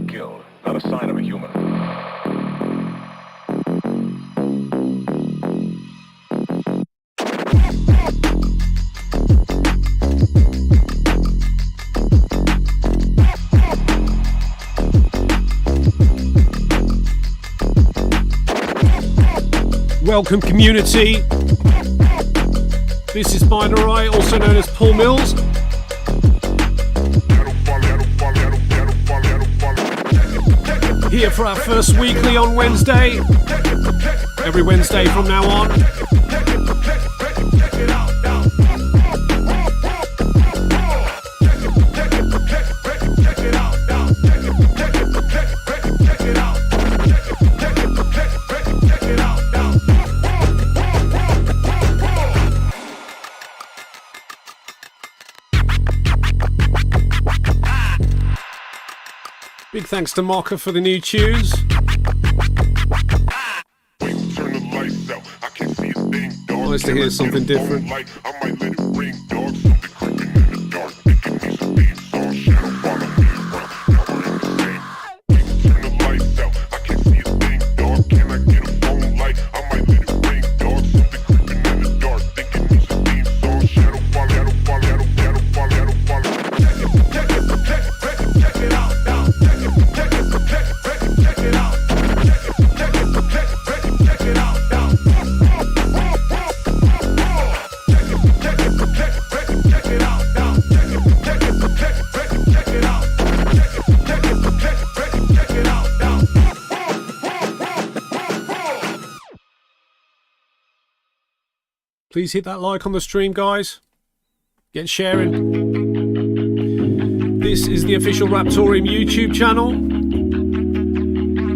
killed. Not a sign of a human. Welcome, community. This is Binarai, also known as Paul Mills. Here for our first weekly on Wednesday. Every Wednesday from now on. Big thanks to Mocha for the new tunes. Nice to hear something different. Please hit that like on the stream, guys. Get sharing. This is the official Raptoreum YouTube channel.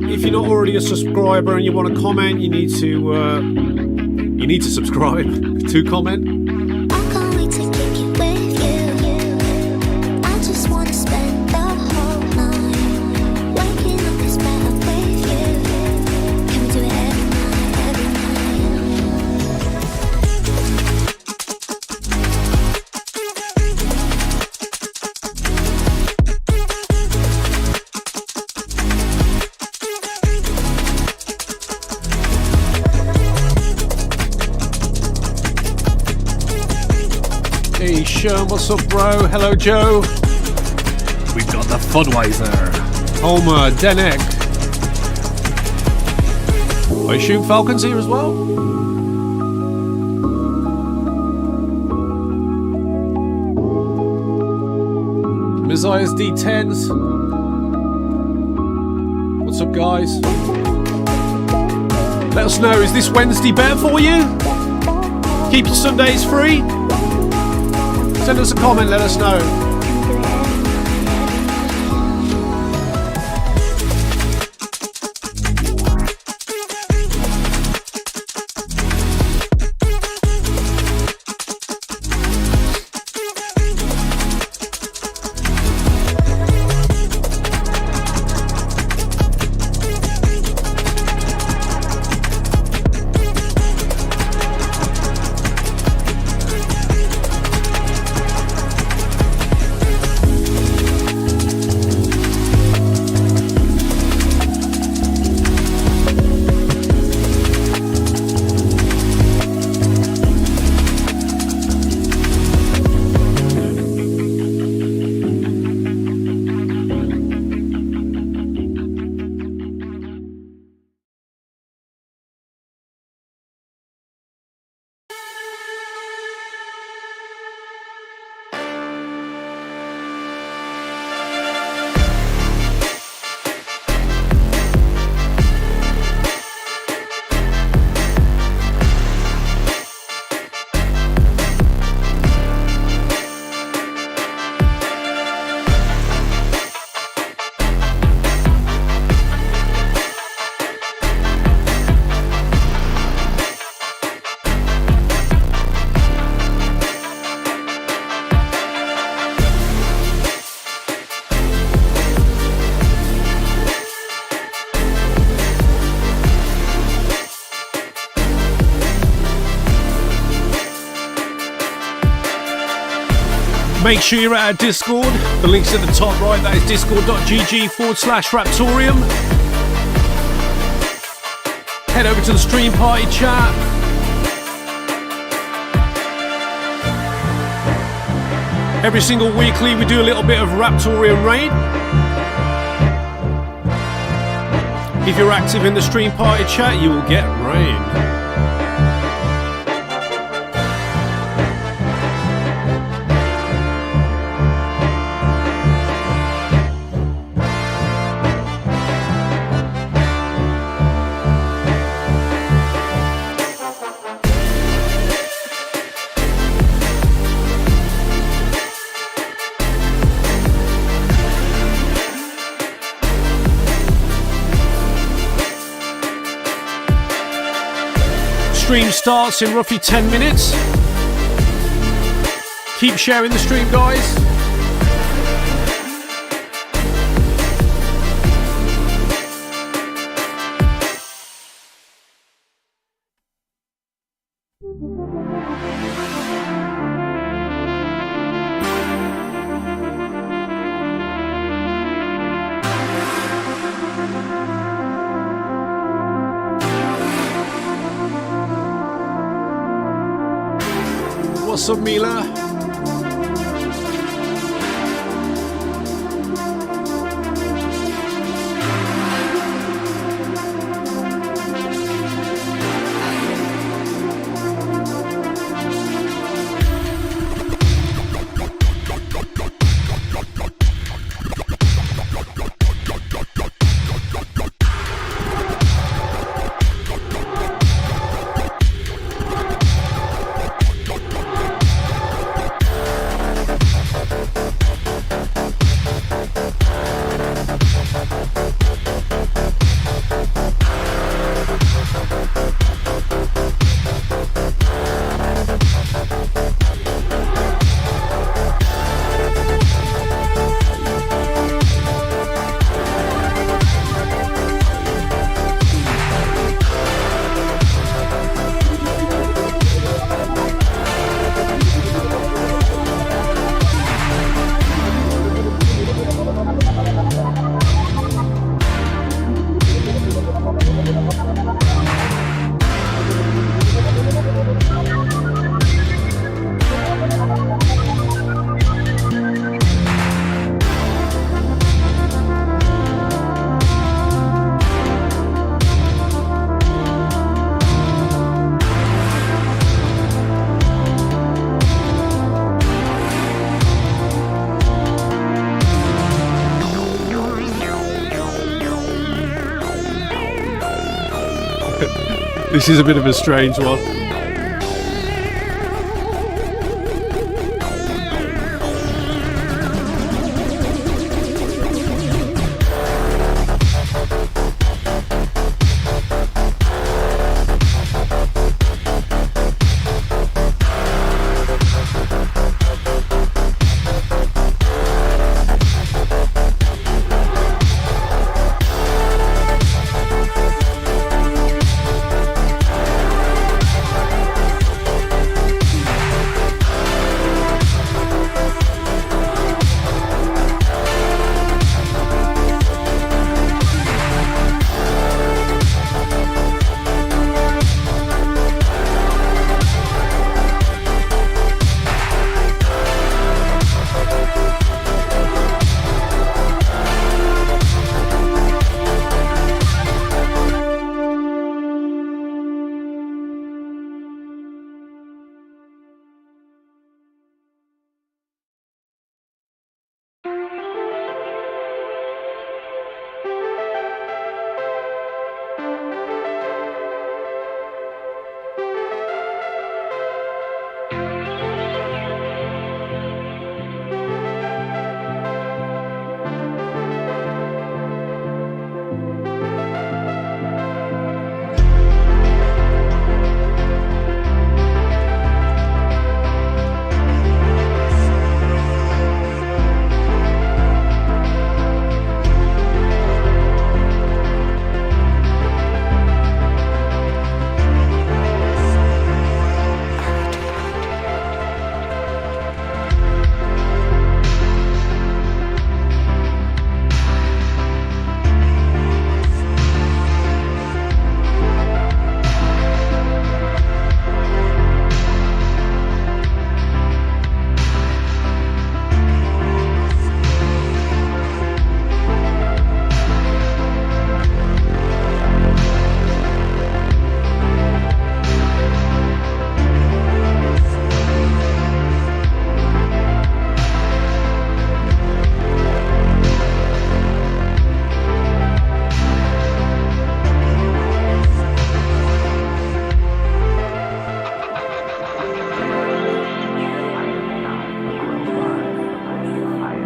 If you're not already a subscriber and you want to comment, you need to subscribe to comment. Hey Sean, what's up bro? Hello Joe. We've got the Funweiser. Homer, Denek. I assume Falcon's here as well? Messiah's D10s. What's up guys? Let us know, is this Wednesday better for you? Keep your Sundays free? Send us a comment, let us know. Make sure you're at our Discord. The link's at the top right. That is discord.gg/Raptoreum. Head over to the stream party chat. Every single weekly we do a little bit of Raptoreum raid. If you're active in the stream party chat, you will get raid. Stream starts in roughly 10 minutes. Keep sharing the stream, guys. What's up, Mila? This is a bit of a strange one.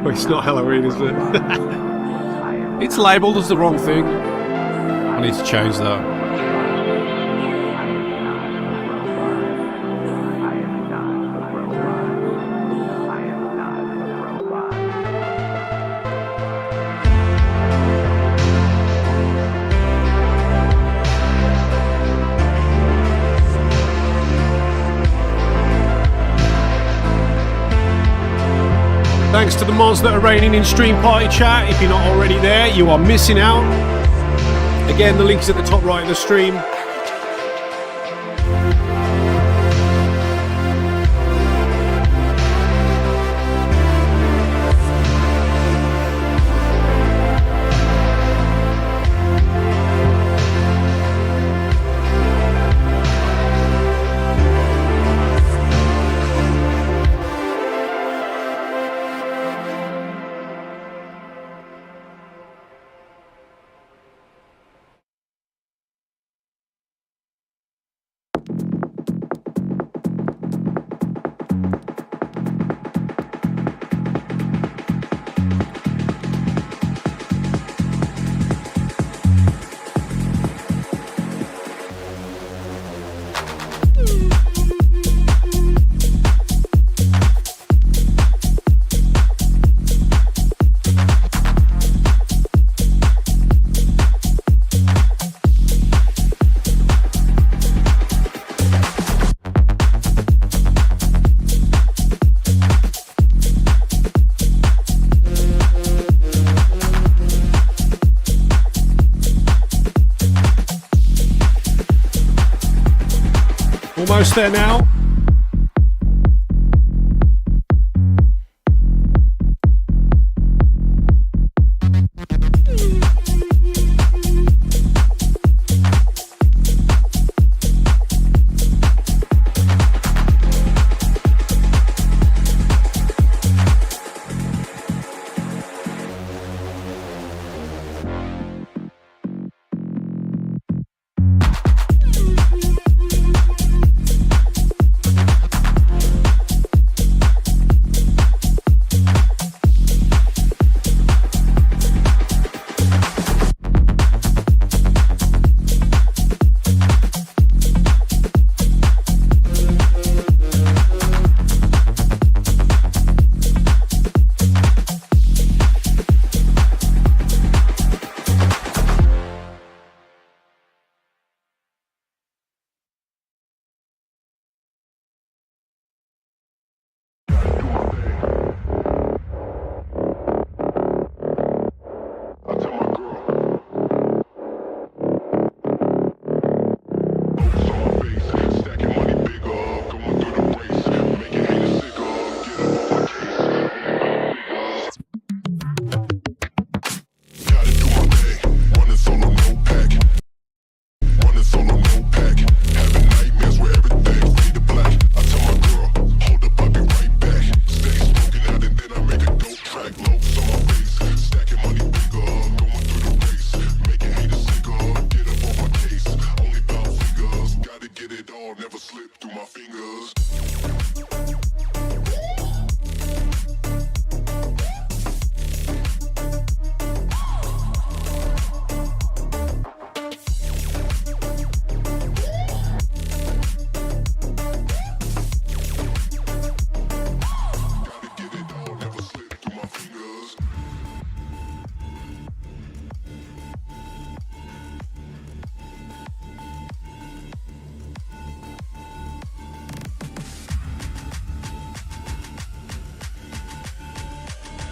Well, it's not Halloween, is it? It's labelled as the wrong thing. I need to change that. Thanks to the mods that are reigning in stream party chat. If you're not already there, you are missing out. Again, the link's at the top right of the stream. Almost there now.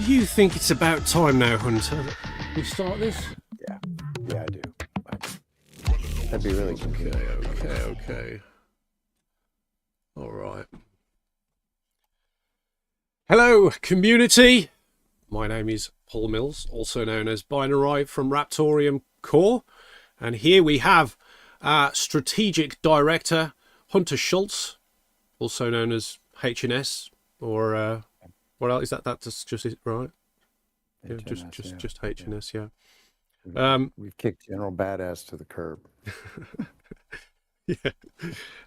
You think it's about time now, Hunter, that we start this? Yeah, I do. That'd be really good. Okay. All right. Hello, community. My name is Paul Mills, also known as Binarai from Raptoreum Core. And here we have our strategic director, Hunter Schultz, also known as HNS, or what else is that? That's just it, right? Yeah, just HNS, yeah. We've kicked General Badass to the curb. Yeah.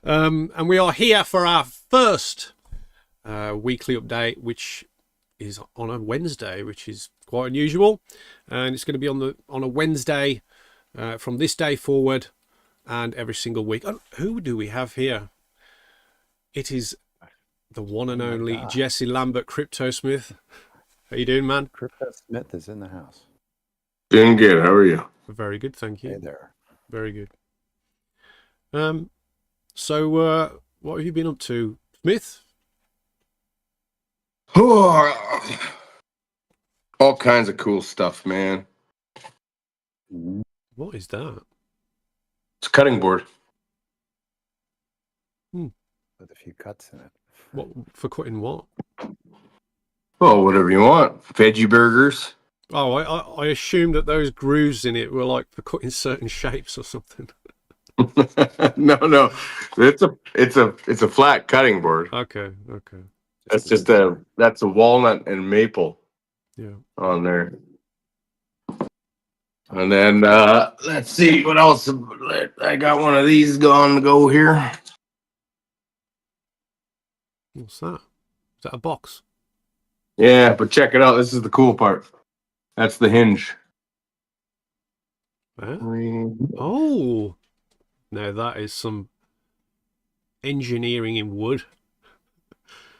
And we are here for our first weekly update, which is on a Wednesday, which is quite unusual, and it's going to be on a Wednesday from this day forward, and every single week. Oh, who do we have here? It is the one and only Jesse Lambert, Crypto Smith. How you doing, man? Crypto Smith is in the house. Doing good. How are you? Very good, thank you. Hey there. Very good. So what have you been up to, Smith? All kinds of cool stuff, man. What is that? It's a cutting board. With a few cuts in it. What for cutting what? Oh, whatever you want. Veggie burgers. Oh, I assumed that those grooves in it were like for cutting certain shapes or something. No. It's a flat cutting board. Okay. That's a walnut and maple. Yeah. On there. And then let's see what else. I got one of these going to go here. What's that? Is that a box? Yeah, but check it out. This is the cool part. That's the hinge. Huh? Oh, now that is some engineering in wood.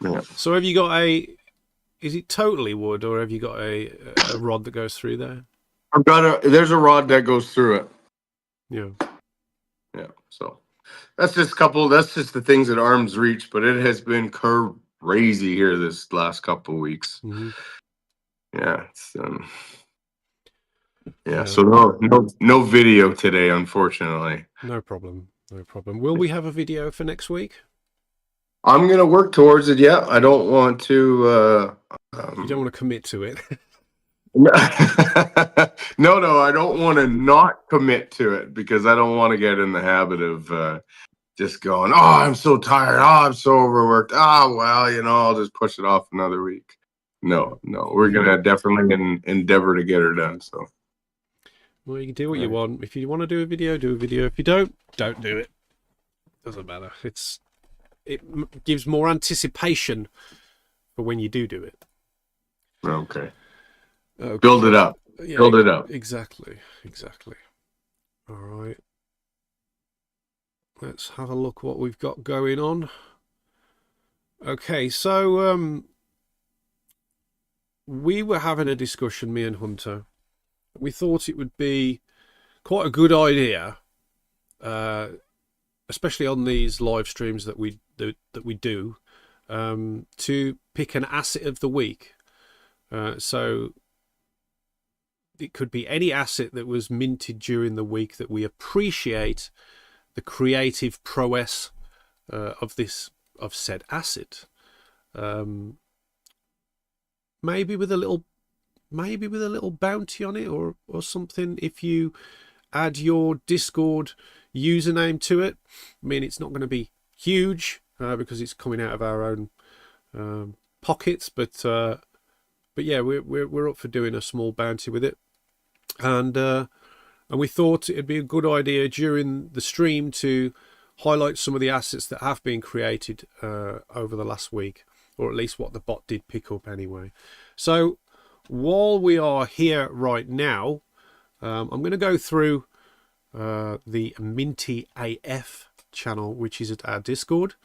Yeah. So have you got is it totally wood, or have you got a rod that goes through there? There's a rod that goes through it. Yeah. So that's just the things at arm's reach, but it has been crazy here this last couple of weeks. Mm-hmm. Yeah. It's, so no video today, unfortunately. No problem. Will we have a video for next week? I'm gonna work towards it. Yeah, I don't want to. You don't want to commit to it. No, I don't want to not commit to it because I don't want to get in the habit of just going, oh, I'm so tired. Oh, I'm so overworked. Oh, well, I'll just push it off another week. No, we're going to definitely endeavor to get her done. So, well, you can do what you want. If you want to do a video, do a video. If you don't do it. Doesn't matter. It gives more anticipation for when you do it. Okay. Build it up. Yeah, Build it up. Exactly. All right. Let's have a look what we've got going on. Okay, so we were having a discussion, me and Hunter. We thought it would be quite a good idea, especially on these live streams that we do, to pick an asset of the week. So it could be any asset that was minted during the week that we appreciate the creative prowess of said asset. Maybe with a little bounty on it or something. If you add your Discord username to it, I mean, it's not going to be huge because it's coming out of our own pockets, but yeah, we're up for doing a small bounty with it, and we thought it'd be a good idea during the stream to highlight some of the assets that have been created over the last week, or at least what the bot did pick up anyway. So while we are here right now, I'm going to go through the Minty AF channel, which is at our Discord.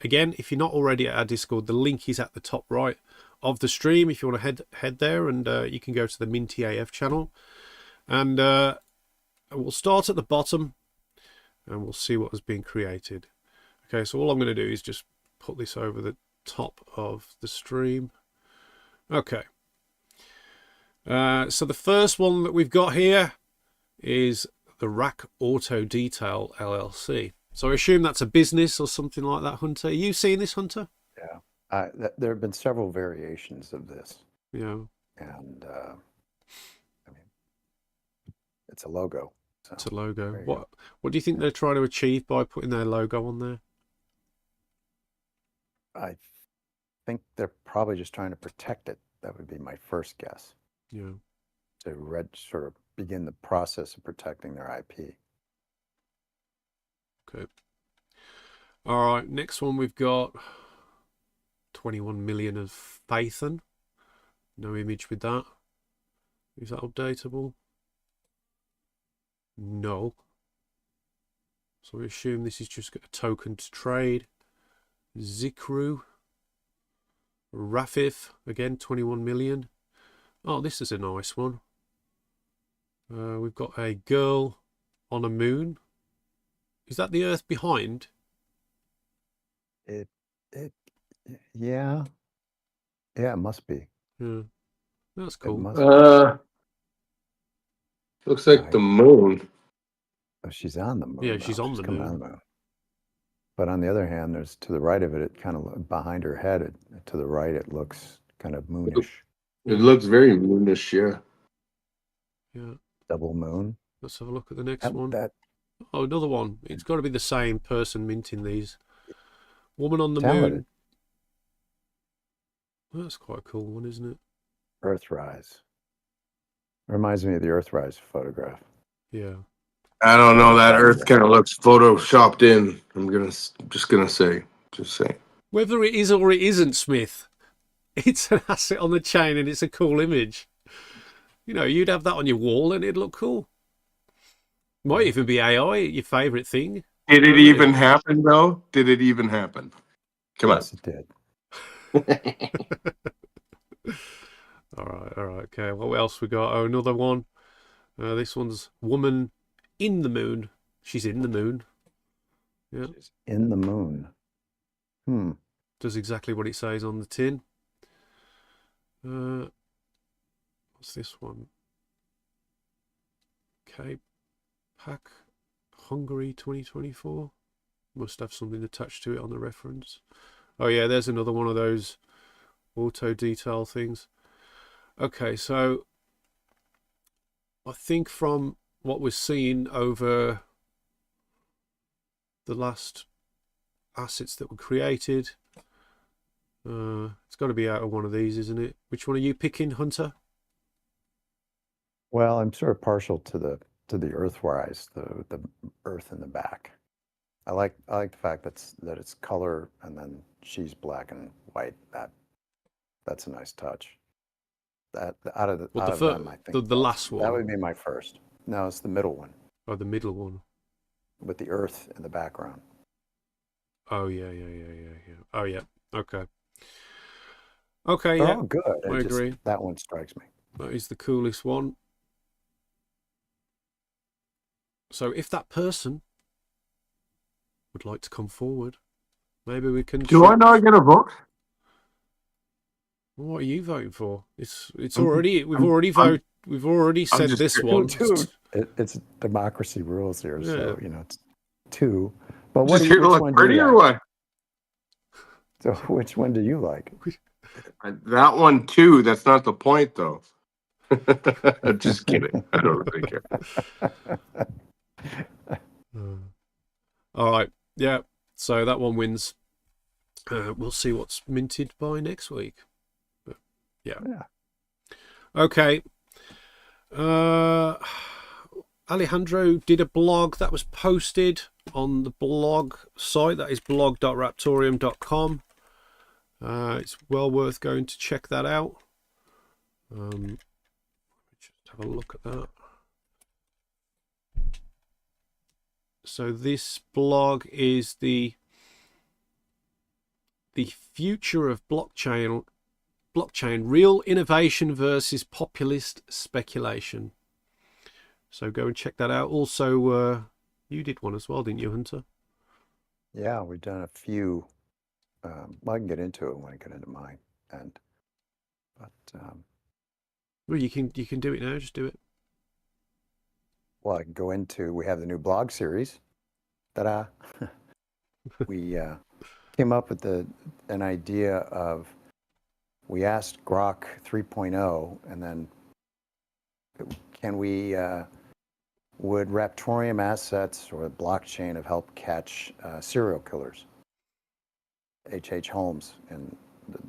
Again, if you're not already at our Discord, the link is at the top right of the stream. If you want to head there, and you can go to the Minty AF channel, and we'll start at the bottom and we'll see what has been created. Okay, so all I'm going to do is just put this over the top of the stream. Okay, so the first one that we've got here is the Rack Auto Detail LLC. So I assume that's a business or something like that, Hunter. Are you seeing this, Hunter? Yeah. There have been several variations of this. Yeah. And I mean, it's a logo. So it's a logo. What do you think they're trying to achieve by putting their logo on there? I think they're probably just trying to protect it. That would be my first guess. Yeah. To sort of begin the process of protecting their IP. Okay. All right. Next one we've got 21 million of Phaethon. No image with that. Is that updatable? No. So we assume this is just a token to trade. Zikru. Rafif, again, 21 million. Oh, this is a nice one. We've got a girl on a moon. Is that the Earth behind? It, yeah. Yeah, it must be. Yeah, that's It cool. must Looks like the moon. oh, she's on the moon. Yeah, she's now. on the coming moon. on the moon. But on the other hand, there's to the right of it, it kind of behind her head, to the right, it looks kind of moonish. It looks very moonish, yeah. Yeah. Double moon. Let's have a look at the next one. That Oh, another one. It's got to be the same person minting these. Woman on the talented. moon. That's quite a cool one, isn't it? Earthrise. Reminds me of the Earthrise photograph. Yeah. I don't know. That Earth kind of looks photoshopped in. Just gonna say. Whether it is or it isn't, Smith, it's an asset on the chain and it's a cool image. You know, you'd have that on your wall and it'd look cool. Might even be AI, your favourite thing. Did it even happen, though? Did it even happen? Come Yes, it did. All right, okay. What else we got? Oh, another one. This one's woman in the moon. She's in the moon. Yeah. She's in the moon. Does exactly what it says on the tin. What's this one? Okay. Pack Hungary 2024. Must have something attached to it on the reference. Oh yeah, there's another one of those auto detail things. Okay, so I think from what we're seeing over the last assets that were created, it's got to be out of one of these, isn't it? Which one are you picking, Hunter? Well, I'm sort of partial to the Earthrise, the Earth in the back. I like the fact that it's color and then she's black and white. That's a nice touch. That out of them, I think the last one. That would be my first. No, it's the middle one. Oh, the middle one. With the Earth in the background. Oh yeah. Oh yeah. Okay. Okay, They're yeah. all good. I agree. That one strikes me. That is the coolest one. So if that person would like to come forward, maybe we can. Do I not get a vote? What are you voting for? It's already we've already said this one. It's democracy rules here, Yeah. so it's two. But Just here to look pretty or what? So which one do you like? That one too. That's not the point, though. Just kidding. I don't really care. All right. Yeah. So that one wins. We'll see what's minted by next week. But, yeah. Okay. Alejandro did a blog that was posted on the blog site. That is blog.raptoreum.com. It's well worth going to check that out. Just have a look at that. So this blog is the future of blockchain, real innovation versus populist speculation. So go and check that out. Also, you did one as well, didn't you, Hunter? Yeah, we've done a few. I can get into it when I get into mine, Well, you can do it now. Just do it. Well, I can go into. We have the new blog series. Ta-da! We came up with an idea of. We asked Grok 3.0, and then can we? Would Raptoreum assets or blockchain have helped catch serial killers? H.H. Holmes in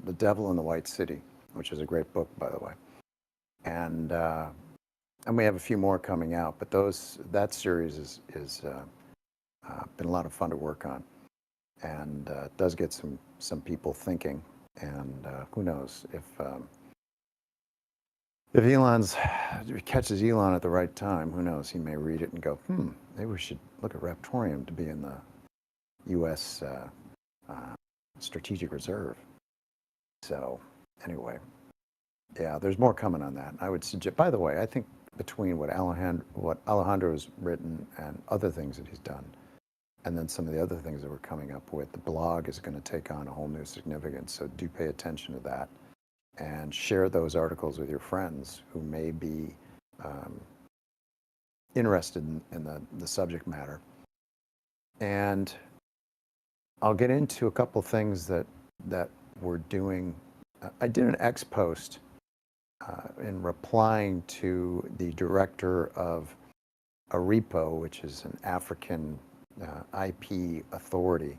The Devil in the White City, which is a great book, by the way. And we have a few more coming out, but that series is been a lot of fun to work on, and does get some people thinking. And who knows if if if he catches Elon at the right time, who knows? He may read it and go, maybe we should look at Raptoreum to be in the U.S. Strategic Reserve. So anyway, yeah, there's more coming on that. I would suggest, by the way, I think between what Alejandro's written and other things that he's done, and then some of the other things that we're coming up with, the blog is going to take on a whole new significance. So do pay attention to that and share those articles with your friends who may be interested in the subject matter. And I'll get into a couple things that we're doing. I did an X post in replying to the director of ARIPO, which is an African IP authority,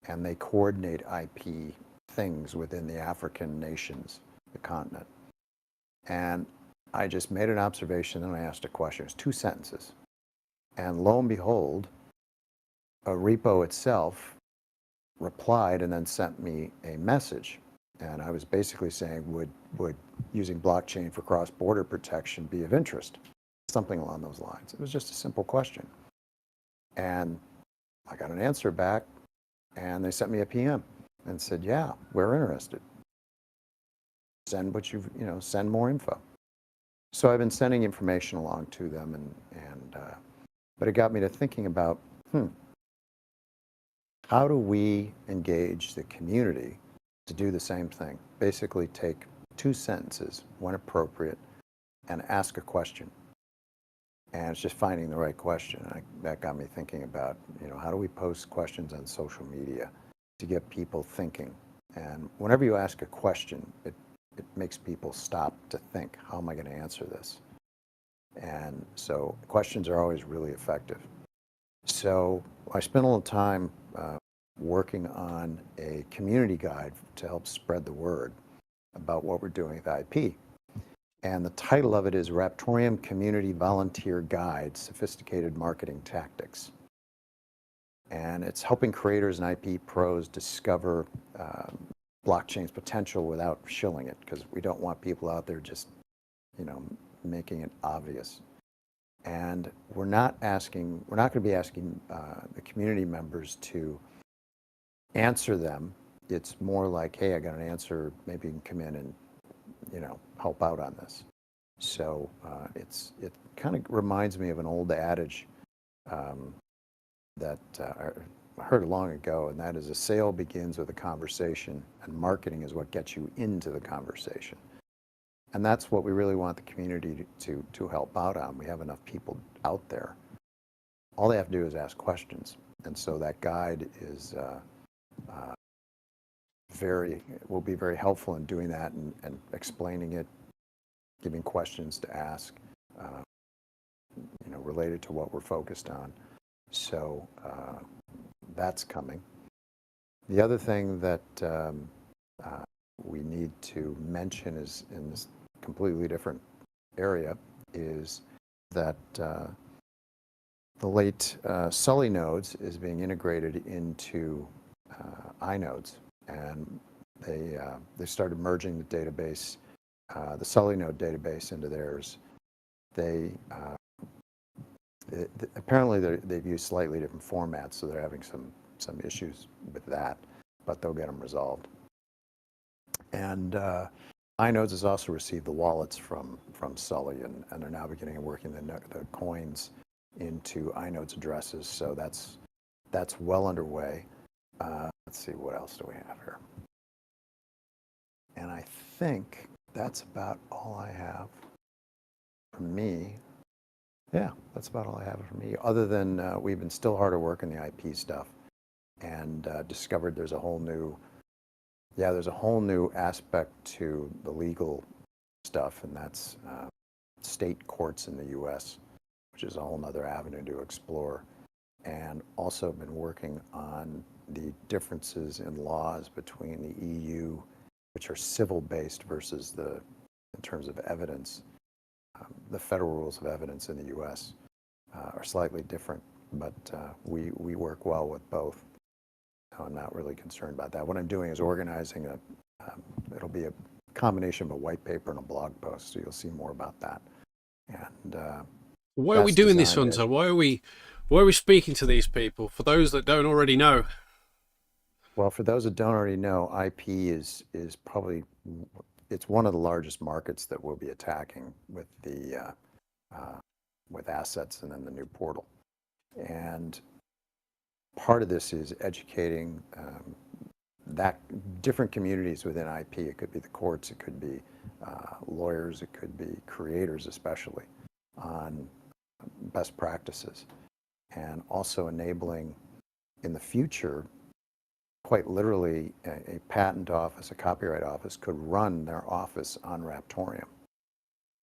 and they coordinate IP things within the African nations, the continent. And I just made an observation and I asked a question. It was 2 sentences. And lo and behold, ARIPO itself replied and then sent me a message. And I was basically saying, would using blockchain for cross-border protection be of interest? Something along those lines. It was just a simple question. And I got an answer back, and they sent me a PM and said, yeah, we're interested. Send what send more info. So I've been sending information along to them, but it got me to thinking about, how do we engage the community to do the same thing? Basically take 2 sentences, when appropriate, and ask a question. And it's just finding the right question. That got me thinking about, how do we post questions on social media to get people thinking? And whenever you ask a question, it makes people stop to think, how am I going to answer this? And so questions are always really effective. So I spent a little time working on a community guide to help spread the word about what we're doing with IP. And the title of it is Raptoreum Community Volunteer Guide, Sophisticated Marketing Tactics. And it's helping creators and IP pros discover blockchain's potential without shilling it, because we don't want people out there just, making it obvious. And we're not going to be asking the community members to answer them. It's more like, hey, I got an answer, maybe you can come in and help out on this. So it kind of reminds me of an old adage that I heard long ago, and that is, a sale begins with a conversation, and marketing is what gets you into the conversation. And that's what we really want the community to help out on. We have enough people out there. All they have to do is ask questions. And so that guide is will be very helpful in doing that and explaining it, giving questions to ask, related to what we're focused on. So that's coming. The other thing that we need to mention is, in this completely different area, is that the late Sully nodes is being integrated into iNodes, and they started merging the database, the Sully node database, into theirs. Apparently they've used slightly different formats, so they're having some issues with that, but they'll get them resolved. And iNodes has also received the wallets from Sully, and they're now beginning working the coins into iNodes addresses. So that's well underway. Let's see, what else do we have here? And I think that's about all I have from me. Yeah, that's about all I have from me. Other than we've been still hard at work on the IP stuff, and discovered there's a whole new aspect to the legal stuff, and that's state courts in the U.S., which is a whole nother avenue to explore. And also been working on the differences in laws between the EU, which are civil-based, versus in terms of evidence. The federal rules of evidence in the U.S. Are slightly different, but we work well with both. I'm not really concerned about that. What I'm doing is organizing it'll be a combination of a white paper and a blog post. So you'll see more about that. And Why are we that's doing this, designed Hunter? Why are we speaking to these people? For those that don't already know. Well, for those that don't already know, IP is probably, it's one of the largest markets that we'll be attacking with the with assets and then the new portal. And part of this is educating that different communities within IP. It could be the courts, it could be lawyers, it could be creators, especially on best practices, and also enabling in the future, quite literally, a patent office, a copyright office could run their office on Raptoreum.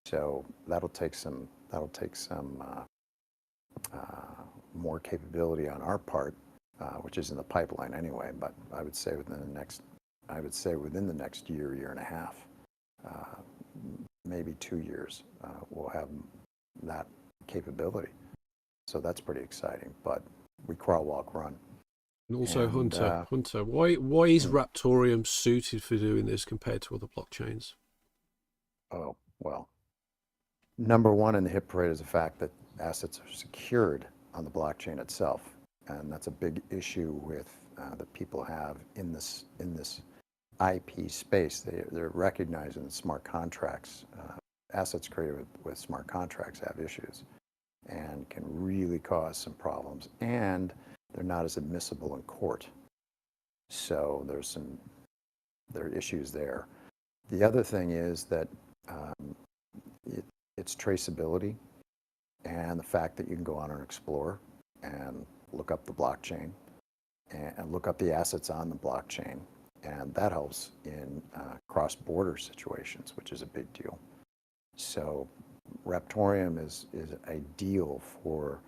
So that'll take some more capability on our part, which is in the pipeline anyway. But I would say within the next year and a half, maybe 2 years, we'll have that capability. So that's pretty exciting. But we crawl, walk, run. And also, Hunter, why is Raptoreum suited for doing this compared to other blockchains? Oh, well, number one in the hit parade is the fact that assets are secured on the blockchain itself, and that's a big issue with that people have in this IP space. They're recognizing that smart contracts, assets created with smart contracts, have issues and can really cause some problems, and they're not as admissible in court. So there are issues there. The other thing is that it's traceability, and the fact that you can go on and explore and look up the blockchain and look up the assets on the blockchain, and that helps in cross-border situations, which is a big deal. So Raptoreum is ideal for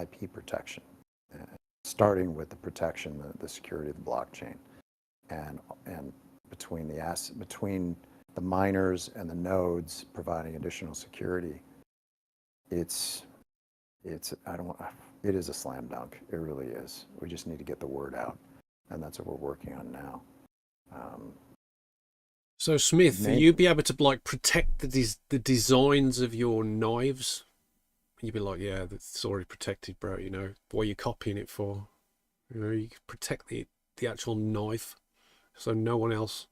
IP protection, starting with the protection, the security of the blockchain, and between the miners and the nodes providing additional security. It is a slam dunk. It really is. We just need to get the word out, and that's what we're working on now. So Smith, you'd be able to like protect the designs of your knives. You'd be like, yeah, that's already protected, bro. You know, what are you copying it for? You know, you could protect the actual knife, so no one else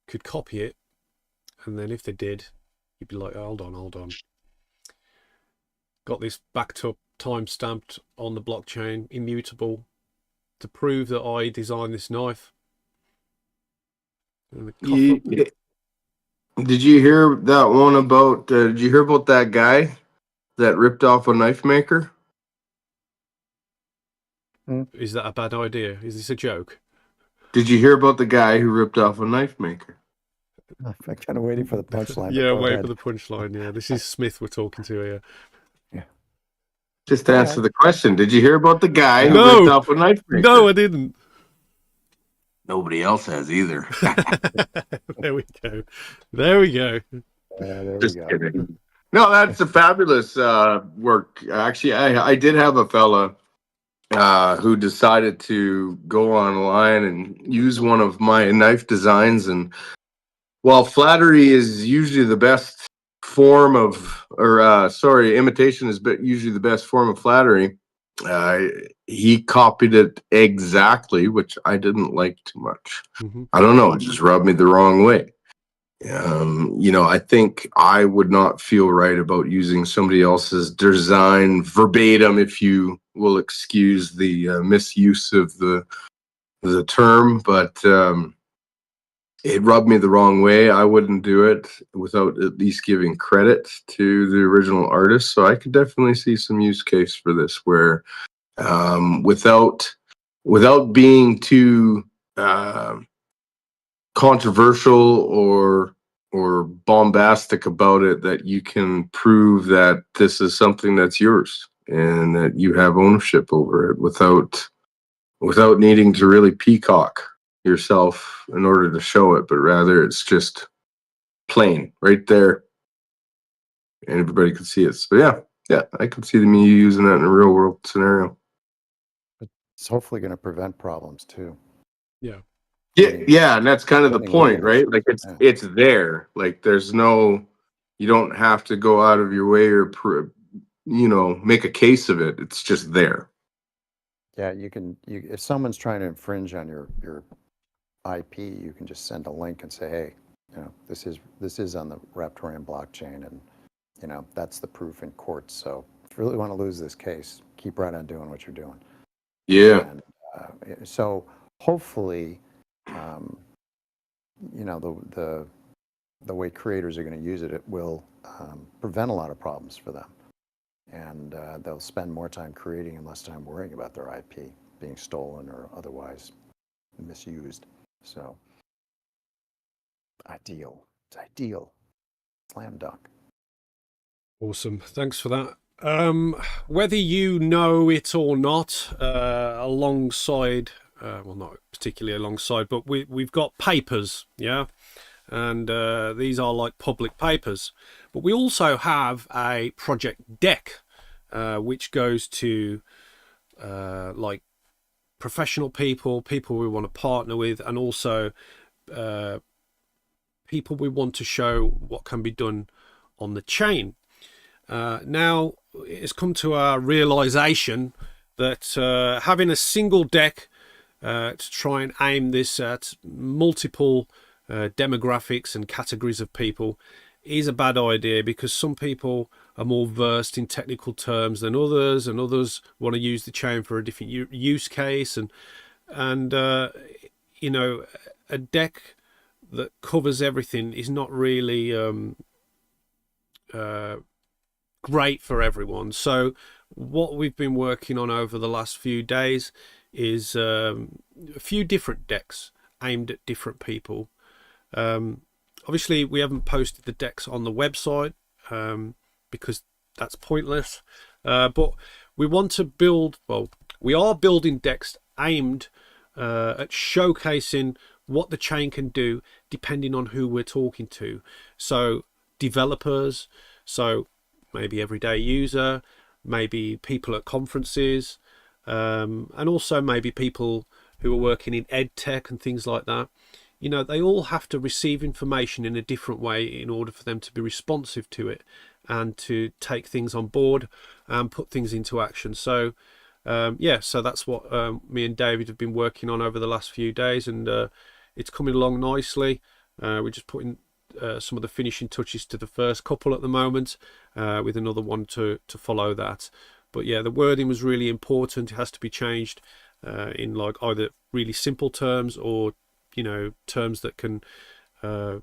could copy it. And then if they did, you'd be like, hold on. Got this backed up, time stamped on the blockchain, immutable, to prove that I designed this knife. Did you hear that one about? Did you hear about that guy that ripped off a knife maker? Is that a bad idea? Is this a joke? Did you hear about the guy who ripped off a knife maker? I'm kind of waiting for the punchline. Yeah, wait for the punchline. Yeah, this is Smith we're talking to here. Yeah. Just answer the question. Did you hear about the guy who ripped off a knife maker? No, I didn't. Nobody else has either. There we go. There we go. Just kidding. No, that's a fabulous work. Actually, I did have a fella who decided to go online and use one of my knife designs. And while flattery is usually the best form of, imitation is usually the best form of flattery, he copied it exactly, which I didn't like too much. Mm-hmm. I don't know, it just rubbed me the wrong way. I think I would not feel right about using somebody else's design verbatim, if you will excuse the misuse of the term, but it rubbed me the wrong way. I wouldn't do it without at least giving credit to the original artist. So I could definitely see some use case for this where without being too controversial or bombastic about it, that you can prove that this is something that's yours and that you have ownership over it without needing to really peacock yourself in order to show it, but rather it's just plain right there and everybody can see it. So yeah, I could see me using that in a real world scenario. It's hopefully going to prevent problems too. Yeah. Yeah, and that's kind of the Getting point, rules. right? Like Yeah. it's there. Like there's no, you don't have to go out of your way or make a case of it. It's just there. Yeah, if someone's trying to infringe on your IP, you can just send a link and say, hey, this is on the Raptoreum blockchain, and that's the proof in court. So if you really want to lose this case, keep right on doing what you're doing. Yeah. And so hopefully, um, the way creators are going to use it, it will prevent a lot of problems for them. And they'll spend more time creating and less time worrying about their IP being stolen or otherwise misused. So, ideal. It's ideal. Slam dunk. Awesome. Thanks for that. Whether you know it or not, alongside, well, not particularly alongside, but we've got papers, yeah? And these are like public papers. But we also have a project deck, which goes to like professional people we want to partner with, and also people we want to show what can be done on the chain. Now, it's come to our realization that having a single deck to try and aim this at multiple demographics and categories of people is a bad idea, because some people are more versed in technical terms than others, and others want to use the chain for a different use case, and a deck that covers everything is not really great for everyone. So what we've been working on over the last few days is a few different decks aimed at different people. Obviously we haven't posted the decks on the website because that's pointless, but we want to we are building decks aimed at showcasing what the chain can do depending on who we're talking to. So developers, so maybe everyday user, maybe people at conferences, and also maybe people who are working in ed tech and things like that. They all have to receive information in a different way in order for them to be responsive to it and to take things on board and put things into action. So so that's what me and David have been working on over the last few days, and it's coming along nicely. We're just putting some of the finishing touches to the first couple at the moment, with another one to follow that. But yeah, the wording was really important. It has to be changed in like either really simple terms or terms that can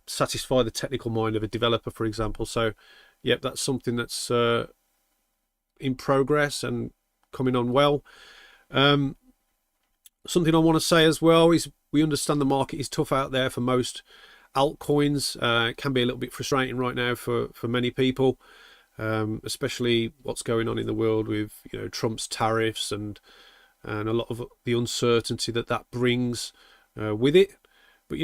satisfy the technical mind of a developer, for example. So yep, that's something that's in progress and coming on well. Something I want to say as well is we understand the market is tough out there for most altcoins. It can be a little bit frustrating right now for many people, especially what's going on in the world with Trump's tariffs and a lot of the uncertainty that brings with it. But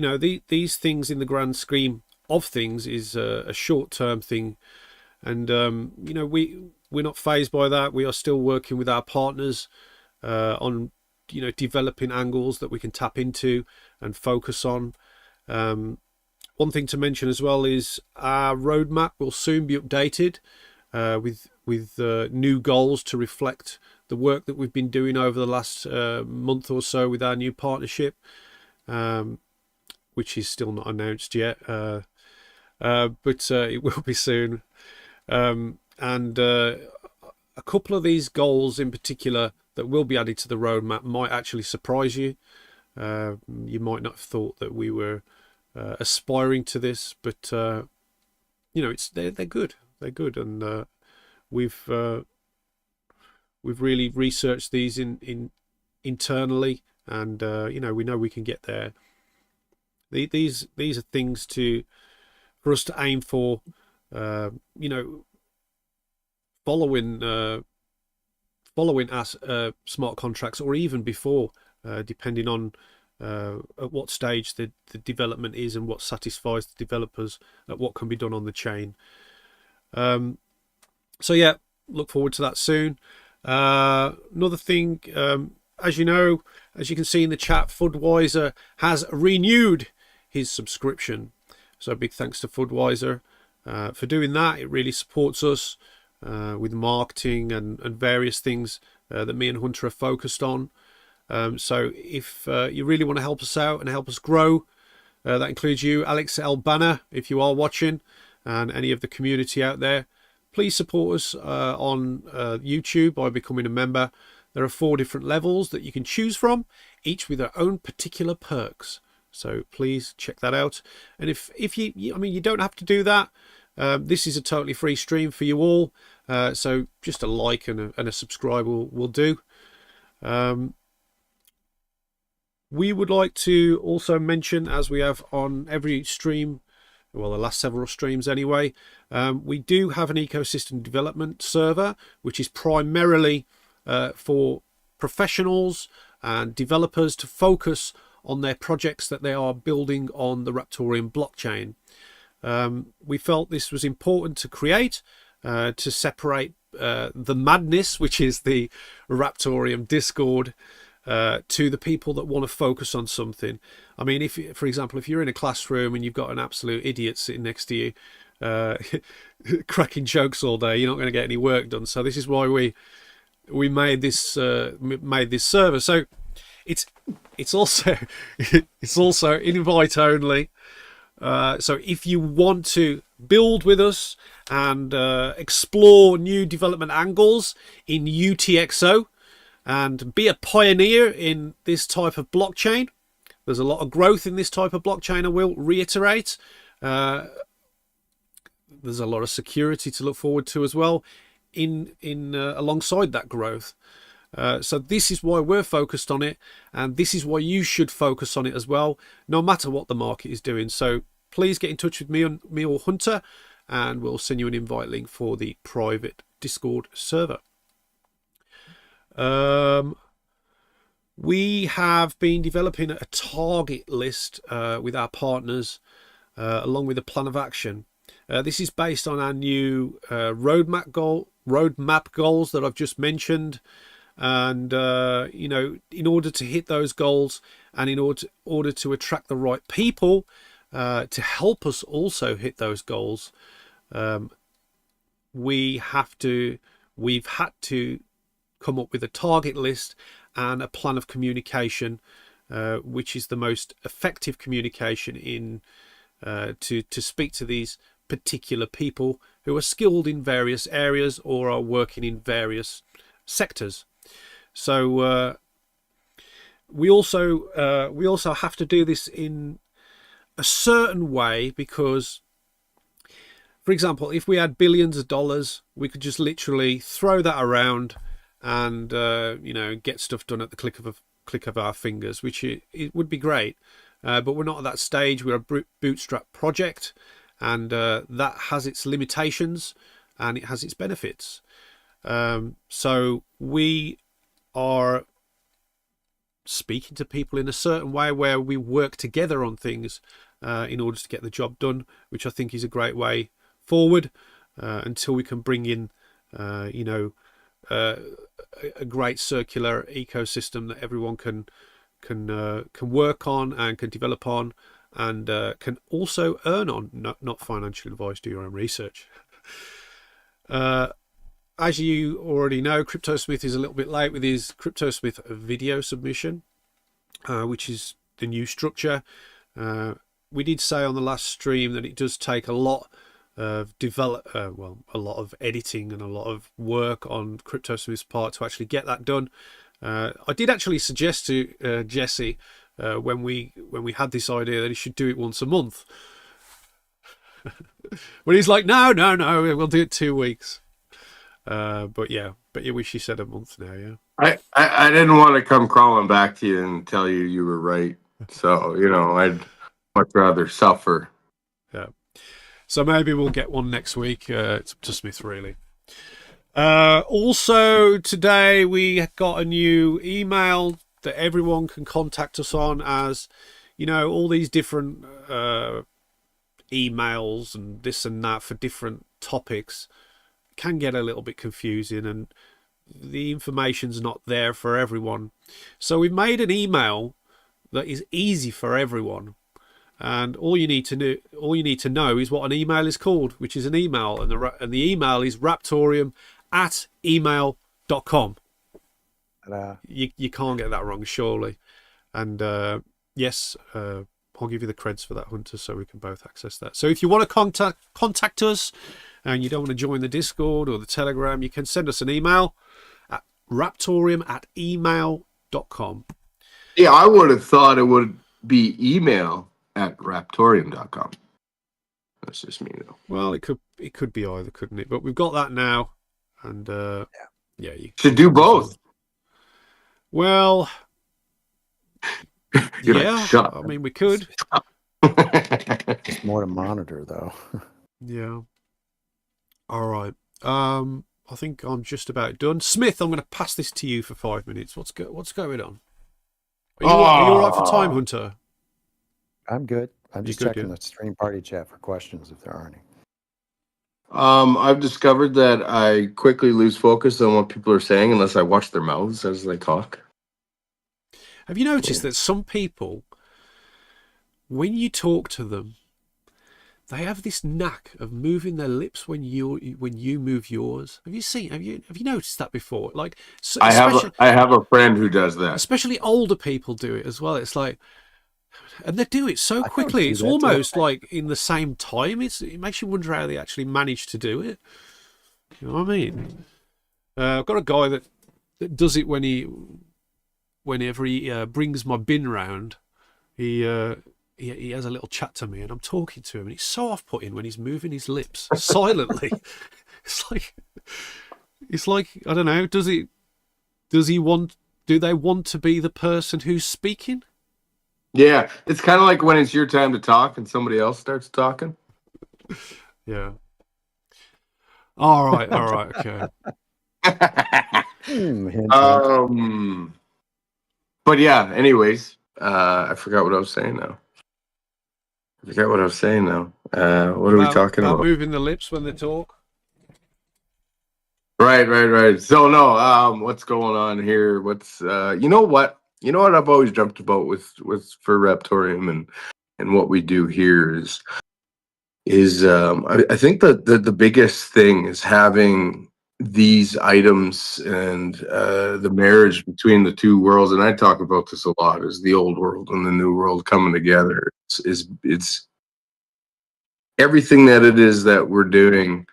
these things in the grand scheme of things is a short-term thing, and we're not fazed by that. We are still working with our partners on developing angles that we can tap into and focus on. One thing to mention as well is our roadmap will soon be updated with new goals to reflect the work that we've been doing over the last month or so with our new partnership, which is still not announced yet, but it will be soon. And a couple of these goals in particular that will be added to the roadmap might actually surprise you. You might not have thought that we were aspiring to this, but they're good. They're good, and we've really researched these internally, and we know we can get there. These are things for us to aim for. Following us smart contracts, or even before, depending on at what stage the development is and what satisfies the developers at what can be done on the chain. So yeah, look forward to that soon. Another thing, as you know, as you can see in the chat, Fudweiser has renewed his subscription. So big thanks to Fudweiser for doing that. It really supports us with marketing and various things that me and Hunter are focused on. So if you really want to help us out and help us grow, that includes you, Alex Albana, if you are watching, and any of the community out there, please support us on YouTube by becoming a member. There are 4 different levels that you can choose from, each with their own particular perks. So please check that out. And if you, I mean, you don't have to do that. This is a totally free stream for you all. So just a like and a subscribe will do. We would like to also mention, as we have on every stream, well, the last several streams anyway, we do have an ecosystem development server, which is primarily for professionals and developers to focus on their projects that they are building on the Raptoreum blockchain. We felt this was important to create, to separate the madness, which is the Raptoreum Discord, to the people that want to focus on something. I mean, if, for example, if you're in a classroom and you've got an absolute idiot sitting next to you, cracking jokes all day, you're not going to get any work done. So this is why we made this server. So it's also invite only. So if you want to build with us and explore new development angles in UTXO, and be a pioneer in this type of blockchain. There's a lot of growth in this type of blockchain, I will reiterate. There's a lot of security to look forward to as well in alongside that growth. So this is why we're focused on it, and this is why you should focus on it as well, no matter what the market is doing. So please get in touch with me or Hunter, and we'll send you an invite link for the private Discord server. We have been developing a target list with our partners along with a plan of action. This is based on our new roadmap goals that I've just mentioned, and you know, in order to hit those goals and in order to attract the right people to help us also hit those goals, we've had to come up with a target list and a plan of communication, which is the most effective communication in to speak to these particular people who are skilled in various areas or are working in various sectors. So we also have to do this in a certain way, because, for example, if we had billions of dollars, we could just literally throw that around and you know, get stuff done at the click of our fingers, which it would be great, but we're not at that stage. We're a bootstrap project, and that has its limitations and it has its benefits. So we are speaking to people in a certain way where we work together on things in order to get the job done, which I think is a great way forward until we can bring in you know, a great circular ecosystem that everyone can work on and can develop on, and can also earn on. Not financial advice, do your own research. As you already know, CryptoSmith is a little bit late with his CryptoSmith video submission, which is the new structure. We did say on the last stream that it does take a lot of a lot of editing and a lot of work on CryptoSmith's part to actually get that done. I did actually suggest to Jesse when we had this idea that he should do it once a month, but he's like, no, we'll do it 2 weeks. But you wish you said a month now. Yeah, I didn't want to come crawling back to you and tell you were right. So, you know, I'd much rather suffer. Yeah. So maybe we'll get one next week. It's up to Smith, really. Also today we got a new email that everyone can contact us on, as you know, all these different emails and this and that for different topics can get a little bit confusing, and the information's not there for everyone. So we've made an email that is easy for everyone. And all you need to know is what an email is called, which is an email, and the email is raptoreum@email.com. You can't get that wrong, surely. And yes, I'll give you the creds for that, Hunter, so we can both access that. So if you want to contact us and you don't want to join the Discord or the Telegram, you can send us an email at raptoreum@email.com. Yeah, I would have thought it would be email@raptoreum.com. That's just me, though. Well, it could be either, couldn't it? But we've got that now, and yeah, you should do both. Well, yeah, like, I mean, we could. It's more to monitor, though. Yeah. All right. I think I'm just about done. Smith, I'm going to pass this to you for 5 minutes. What's going on? Are you all right for time, Hunter? I'm good. I'm just good, checking yeah? the stream party chat for questions if there are any. I've discovered that I quickly lose focus on what people are saying unless I watch their mouths as they talk. Have you noticed that some people, when you talk to them, they have this knack of moving their lips when you move yours? Have you noticed that before? Like, I have a friend who does that. Especially older people do it as well. It's like, and they do it so I quickly. don't do It's that, almost like in the same time. It makes you wonder how they actually manage to do it. You know what I mean? I've got a guy that does it whenever he brings my bin round. He has a little chat to me, and I'm talking to him, and it's so off-putting when he's moving his lips silently. It's like I don't know. Do they want to be the person who's speaking? Yeah, it's kind of like when it's your time to talk and somebody else starts talking. Yeah. All right. Okay. But yeah. Anyways, I forgot what I was saying now. What are we talking about? Moving the lips when they talk. Right. So no, what's going on here? What's you know what I've always dreamt about with for Raptoreum and what we do here is I think that the biggest thing is having these items and the marriage between the two worlds, and I talk about this a lot, is the old world and the new world coming together. It's everything that it is that we're doing,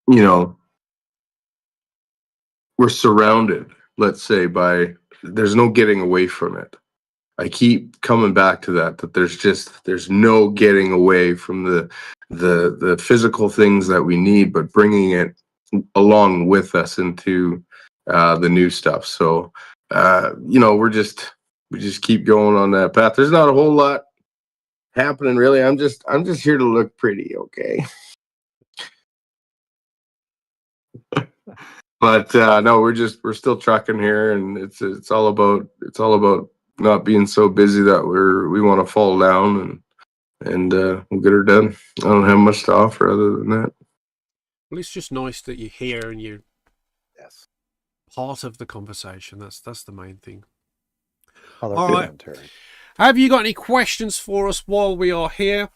you know, we're surrounded, let's say, by, there's no getting away from it. I keep coming back to that there's no getting away from the physical things that we need, but bringing it along with us into the new stuff. So, we just keep going on that path. There's not a whole lot happening, really. I'm just here to look pretty, okay? But no, we're still trucking here, and it's all about not being so busy that we want to fall down, and we'll get her done. I don't have much to offer other than that. Well, it's just nice that you're here and you're part of the conversation. That's the main thing. All right. Have you got any questions for us while we are here?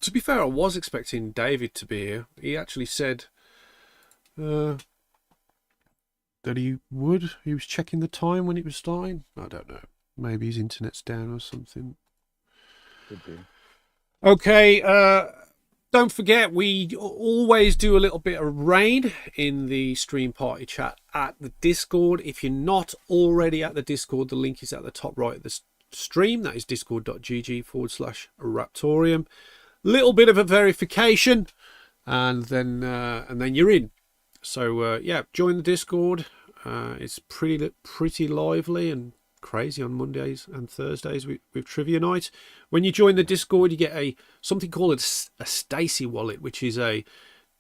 To be fair, I was expecting David to be here. He actually said that he would. He was checking the time when it was starting. I don't know. Maybe his internet's down or something. Could be. Okay. Don't forget, we always do a little bit of rain in the stream party chat at the Discord. If you're not already at the Discord, the link is at the top right of the stream. That is discord.gg/Raptoreum. Little bit of a verification, and then you're in. So join the Discord. It's pretty lively and crazy on Mondays and Thursdays with trivia night. When you join the Discord, you get something called a Stacy wallet, which is a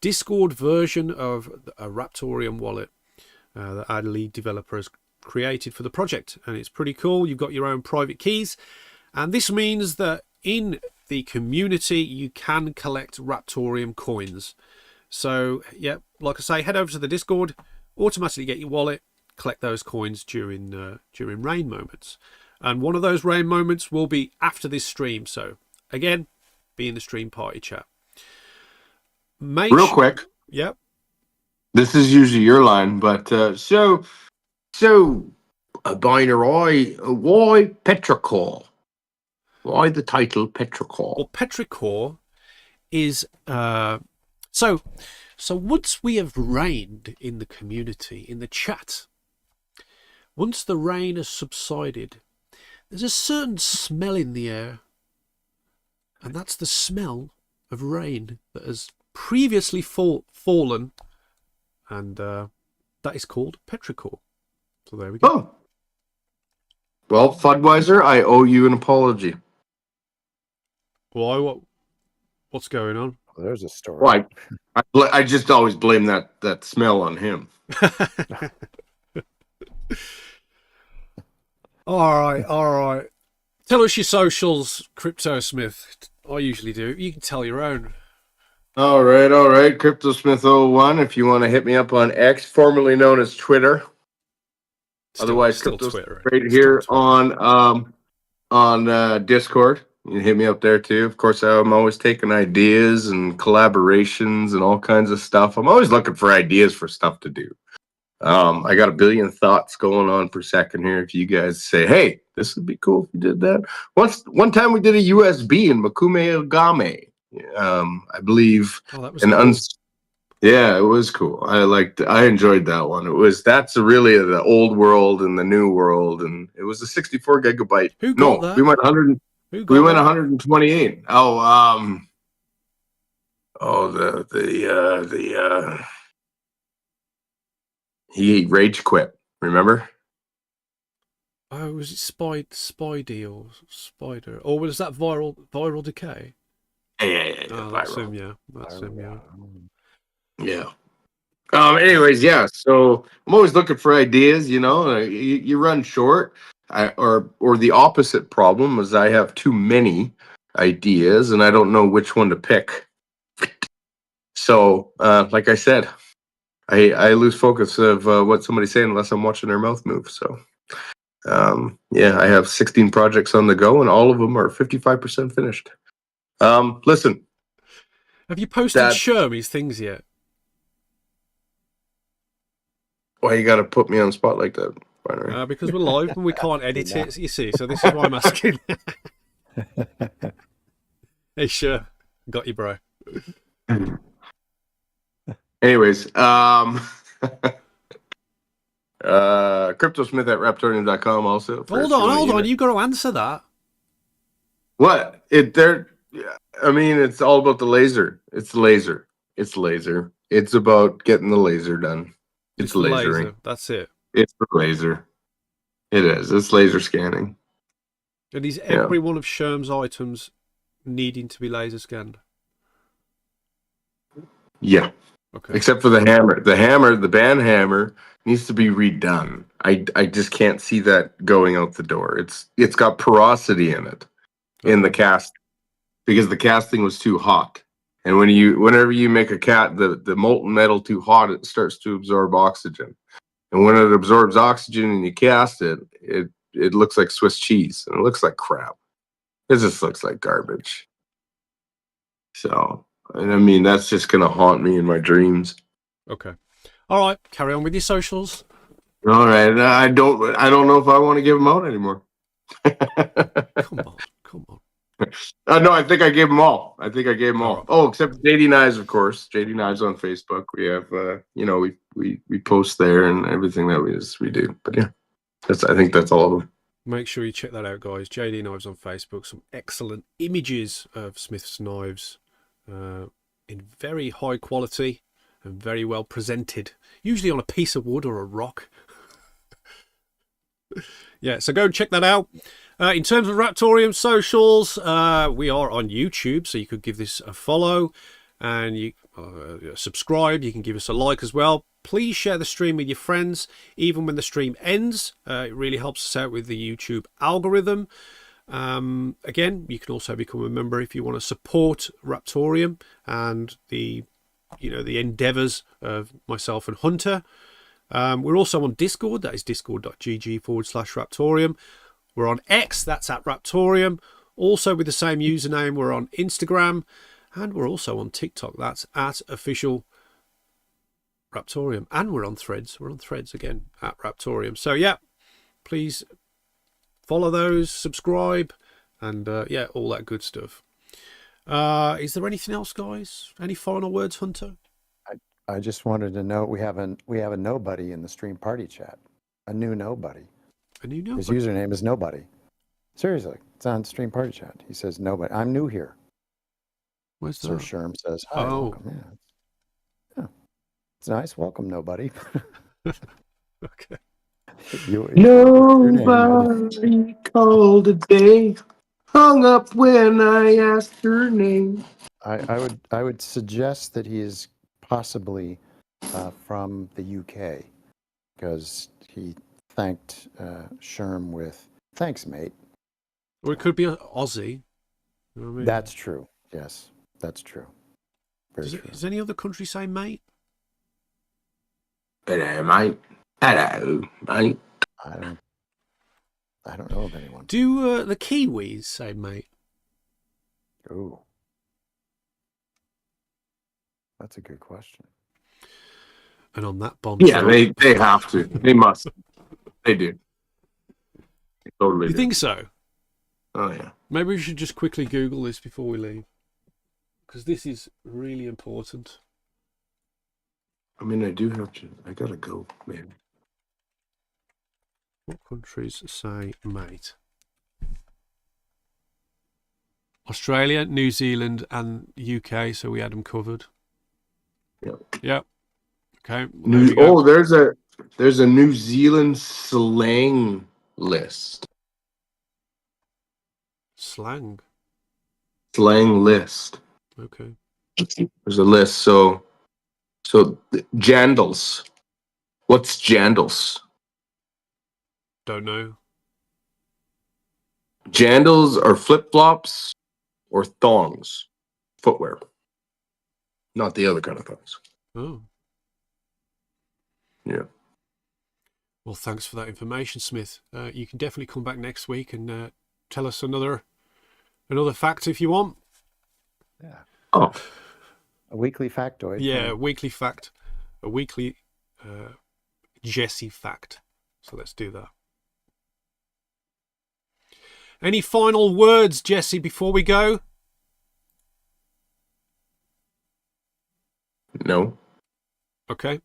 Discord version of a Raptoreum wallet that our lead developer has created for the project, and it's pretty cool. You've got your own private keys, and this means that in the community you can collect Raptoreum coins. So, yeah, like I say, head over to the Discord, automatically get your wallet, collect those coins during rain moments. And one of those rain moments will be after this stream. So, again, be in the stream party chat. Real quick. Yep. This is usually your line, but so Binarai, why PETRICHOR? Why the title PETRICHOR? Well, PETRICHOR is so once we have reigned in the community, in the chat, once the rain has subsided, there's a certain smell in the air, and that's the smell of rain that has previously fallen, and that is called PETRICHOR. So there we go. Oh. Well, Fudweiser, I owe you an apology. Why? What's going on? Well, there's a story. Why? I just always blame that smell on him. All right. Tell us your socials, CryptoSmith. I usually do. You can tell your own. All right. CryptoSmith01, if you want to hit me up on X, formerly known as Twitter. Otherwise, still Crypto Twitter. right here on Discord. You can hit me up there too. Of course, I'm always taking ideas and collaborations and all kinds of stuff. I'm always looking for ideas for stuff to do. I got a billion thoughts going on per second here. If you guys say, "Hey, this would be cool if you did that." One time we did a USB in Makume Ogame. I believe. Oh, that was cool. Yeah, it was cool. I enjoyed that one. That's really the old world and the new world, and it was a 64 gigabyte. Who got that? We went 100. We went 128. He rage quit. Remember? Oh, was it Spidey or Spider, or was that viral decay? Yeah. Oh, that's him. Yeah, that's him. Yeah. Yeah. Anyways, yeah. So I'm always looking for ideas. You run short, or the opposite problem is I have too many ideas and I don't know which one to pick. So, like I said, I lose focus of what somebody's saying unless I'm watching their mouth move. So, I have 16 projects on the go, and all of them are 55% finished. Listen. Have you posted Shermie's things yet? Why you got to put me on the spot like that? Because we're live and we can't edit it, you see. So this is why I'm asking. Hey, sure. Got you, bro. Anyways, CryptoSmith at Raptoreum.com also. Hold on. You've got to answer that. What? It's all about the laser. It's laser. It's about getting the laser done. It's lasering. Laser. That's it. It's the laser. It is. It's laser scanning. And is every one of Sherm's items needing to be laser scanned? Yeah. Okay. Except for the hammer. The band hammer needs to be redone. I just can't see that going out the door. It's got porosity in it in the cast because the casting was too hot. And whenever you make the molten metal too hot, it starts to absorb oxygen. And when it absorbs oxygen and you cast it, it looks like Swiss cheese and it looks like crap. It just looks like garbage. So, that's just going to haunt me in my dreams. Okay. All right. Carry on with your socials. All right. I don't know if I want to give them out anymore. Come on. No, I think I gave them all. Oh, except JD Knives, of course. JD Knives on Facebook. We have, we post there and everything that we do. But yeah, I think that's all of them. Make sure you check that out, guys. JD Knives on Facebook. Some excellent images of Smith's knives in very high quality and very well presented. Usually on a piece of wood or a rock. Yeah, so go and check that out. In terms of Raptoreum socials, we are on YouTube, so you could give this a follow and you subscribe. You can give us a like as well. Please share the stream with your friends, even when the stream ends. It really helps us out with the YouTube algorithm. Again, you can also become a member if you want to support Raptoreum and the the endeavours of myself and Hunter. We're also on Discord. That is discord.gg/Raptoreum. We're on X. That's at Raptoreum. Also with the same username, we're on Instagram. And we're also on TikTok. That's at official Raptoreum. And we're on Threads. We're on Threads again at Raptoreum. So, yeah, please follow those, subscribe, and, all that good stuff. Is there anything else, guys? Any final words, Hunter? I just wanted to note we have a nobody in the stream party chat. A new nobody. A new nobody? His username is nobody. Seriously, it's on stream party chat. He says nobody. I'm new here. Where's Sir that? Sherm says, hi, welcome. Yeah. It's nice. Welcome, nobody. Okay. Nobody called today. Hung up when I asked her name. I would suggest that he is possibly from the UK because he thanked Sherm with thanks, mate. Or it could be Aussie. You know what I mean? That's true. Yes, that's true. Very true. Does any other country say mate? Hello, mate. Hello, mate. I don't know of anyone. Do the Kiwis say mate? Ooh. That's a good question. And on that bombshell... Yeah, they have to. They must. They do. They totally You do. think so? Oh, yeah. Maybe we should just quickly Google this before we leave. Because this is really important. I mean, I do have to. I gotta go, man. What countries say mate? Australia, New Zealand, and UK. So we had them covered. Yep. Yep. Okay. Well, there we go. There's a New Zealand slang list. Slang. Slang list. Okay. There's a list. So jandals. What's jandals? Don't know. Jandals are flip-flops or thongs. Footwear. Not the other kind of thongs. Oh. Yeah. Well, thanks for that information, Smith. You can definitely come back next week and tell us another fact if you want. Yeah. Oh. A weekly factoid. Yeah, a weekly fact. A weekly Jesse fact. So let's do that. Any final words, Jesse, before we go? No. Okay.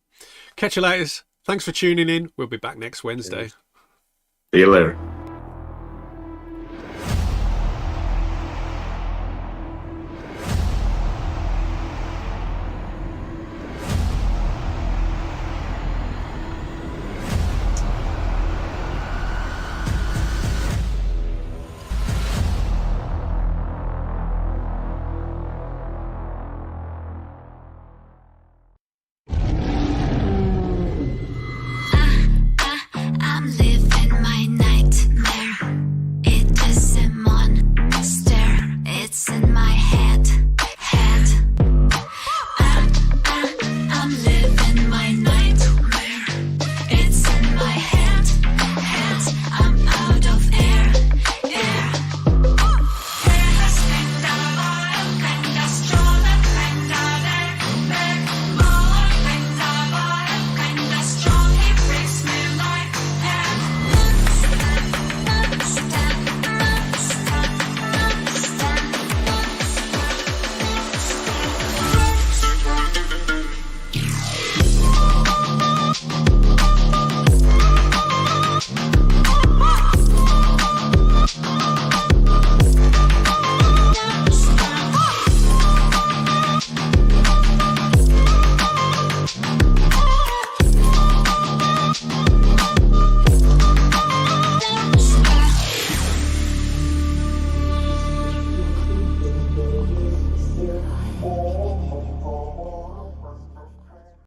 Catch you later. Thanks for tuning in. We'll be back next Wednesday. See you later.